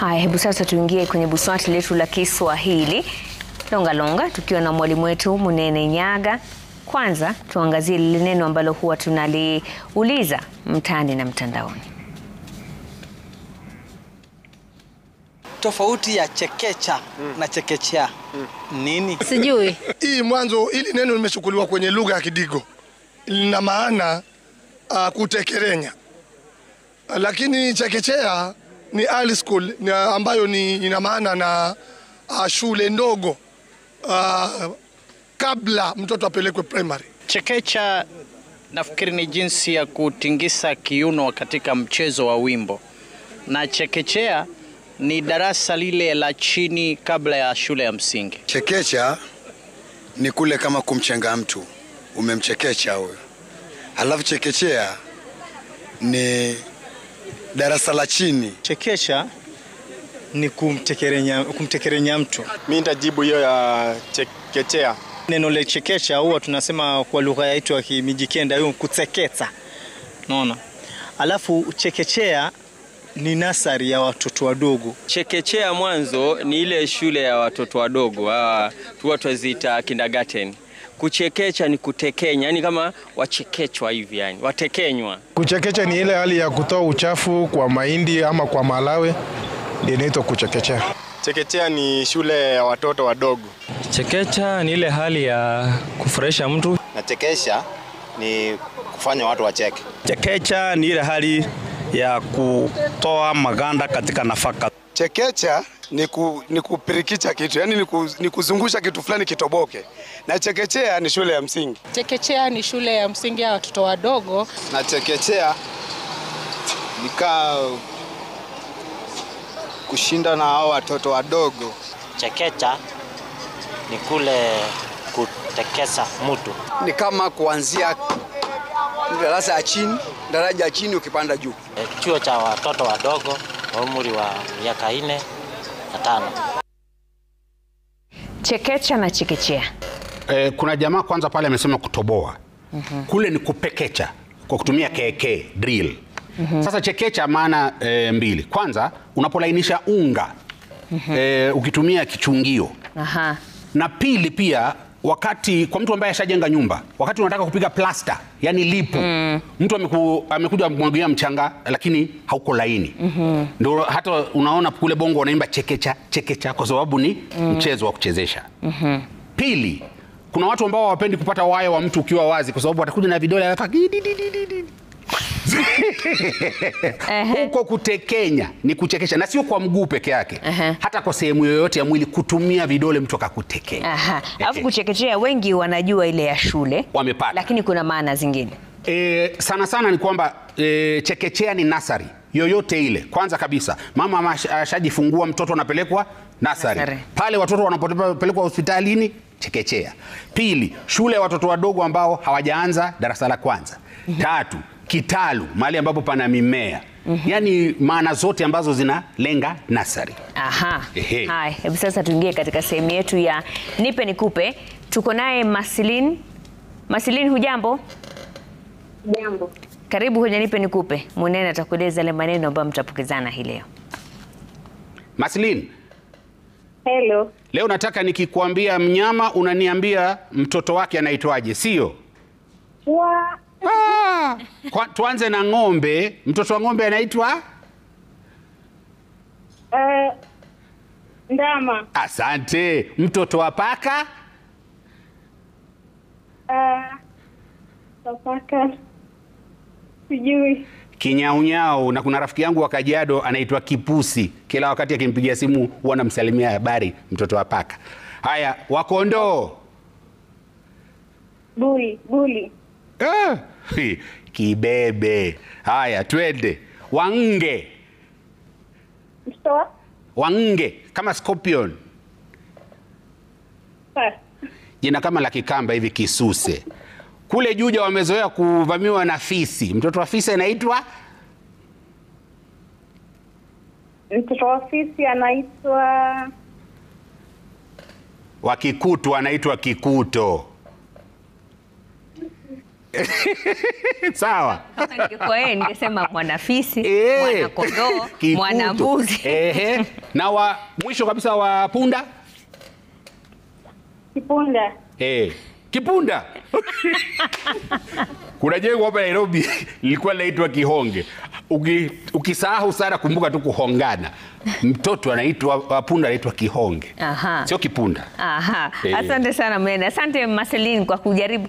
Haya, hebu sasa tuingie kwenye buswati letu la Kiswahili longa longa tukiwa na mwalimu wetu Munene Nyaga. Kwanza tuangazie lile neno ambalo huwa tunaliuliza mtaani na mtandaoni. Tofauti ya chekecha na chekechea nini? Sijui. Hii mwanzo hili neno limechukuliwa kwenye lugha ya Kidigo. Lina maana kutekerenya. Lakini chekechea ni early school ambayo ina maana na shule ndogo kabla mtoto apelekwe primary. Chekecha nafikiri ni jinsi ya kutingisa kiuno katika mchezo wa wimbo. Na chekechea ni darasa lile la chini kabla ya shule ya msingi. Chekecha ni kule kama kumchenga mtu, umemchekecha huyo. Alafu chekechea ni darasa la chini. Chekecha ni kumtekerenya mtu. Mimi nitajibu hiyo ya chekechea. Neno la chekecha huwa tunasema kwa lugha yetu ya Kimijikenda hiyo kutseketa. Unaona? Alafu chekechea ni nasari ya watoto wadogo. Chekechea mwanzo ni ile shule ya watoto wadogo, watu waziita kindergarten. Kuchekecha ni kutekenya, yani kama wachekechwa hivi, yani watekenywa. Kuchekecha ni ile hali ya kutoa uchafu kwa mahindi ama kwa malawe, ndio inaitwa kuchekecha. Chekechea ni shule ya watoto wadogo. Chekecha ni ile hali ya kufurahisha mtu. Na chekesha ni kufanya watu wacheke. Chekecha ni ile hali ya kutoa maganda katika nafaka. Chekecha ni kupirikicha kitu, yani ni kuzungusha kitu fulani kitoboke. Na chekechea ni shule ya msingi. Chekechea ni shule ya msingi ya watoto wadogo. Na chekechea kushinda na hao watoto wadogo. Chekecha ni kule kutekesa mtu. Ni kama kuanzia darasa ya chini, daraja ya chini ukipanda juu. Chuo cha watoto wadogo wa umri wa miaka 4 na 5. Chekecha na chekechea. Kuna jamaa kwanza pale amesema kutoboa. Kule ni kupekecha kwa kutumia keke drill. Sasa chekecha maana mbili. Kwanza unapolainisha unga ukitumia kichungio. Na pili pia wakati kwa mtu ambaye ashajenga nyumba, wakati unataka kupiga plaster, yani lipu, mtu amekuja kumwagia mchanga lakini hauko laini. Ndio hata unaona kule Bongo wanaimba chekecha chekecha kwa sababu ni mchezo wa kuchezesha. Pili, kuna watu ambao hawapendi kupata waya wa mtu ukiwa wazi kwa sababu watakuja na vidole hapa. Huko kutekenya ni kuchekesha, na sio kwa mguu peke yake. Hata kwa sehemu yoyote ya mwili kutumia vidole mtu akakutekenya. Alafu kuchekechea wengi wanajua ile ya shule. Wamepata. Lakini kuna maana zingine. Sana sana ni kwamba chekechea ni nasari yoyote ile. Kwanza kabisa mama ashajifungua, mtoto anapelekwa nasari. Pale watoto wanapelekwa hospitalini, chekechea. Pili, shule ya watoto wadogo ambao hawajaanza darasa la kwanza. Tatu, kitalu, mahali ambapo pana mimea. Yani maana zote ambazo zinalenga nasari. Hai, hebu sasa tuingie katika sehemu yetu ya nipe nikupe. Tuko naye Masilin. Masilin, hujambo? Jambo. Karibu kwenye nipe nikupe. Munene atakueleza yale maneno ambayo mtapokezana hii leo. Masilin. Hello. Leo nataka nikikwambia mnyama unaniambia mtoto wake anaitwaje, sio? Tuanze na ng'ombe. Mtoto wa ng'ombe anaitwa? Ndama. Asante. Mtoto wa paka? Paka. Sijui. Kinyaunyau. Na kuna rafiki yangu wa Kajiado anaitwa Kipusi. Kila wakati akimpigia simu huwa namsalimia habari mtoto wa paka. Haya, wa kondoo? Buli. Kibebe. Haya, twende. Wange. Mtoa? Wange, kama scorpion. Jina kama la Kikamba hivi, Kisuse. Kule Juja wamezoea kuvamiwa na fisi. Mtoto wa fisi anaitwa? Mtoto wa fisi anaitwa? Wa Kikutu anaitwa Kikuto. Sawa. Kama ningekuwa yeye ningesema mwanafisi, mwanakondoo, mwanambuzi. Na wa mwisho kabisa wa punda? Kipunda. Kipunda. Kuna jengo hapa Nairobi lilikuwa linaitwa Kihonge. Ukisahau sana kumbuka tu kuhongana. Mtoto anaitwa punda anaitwa Kihonge. Sio Kipunda. Asante sana Munene. Asante Marceline kwa kujaribu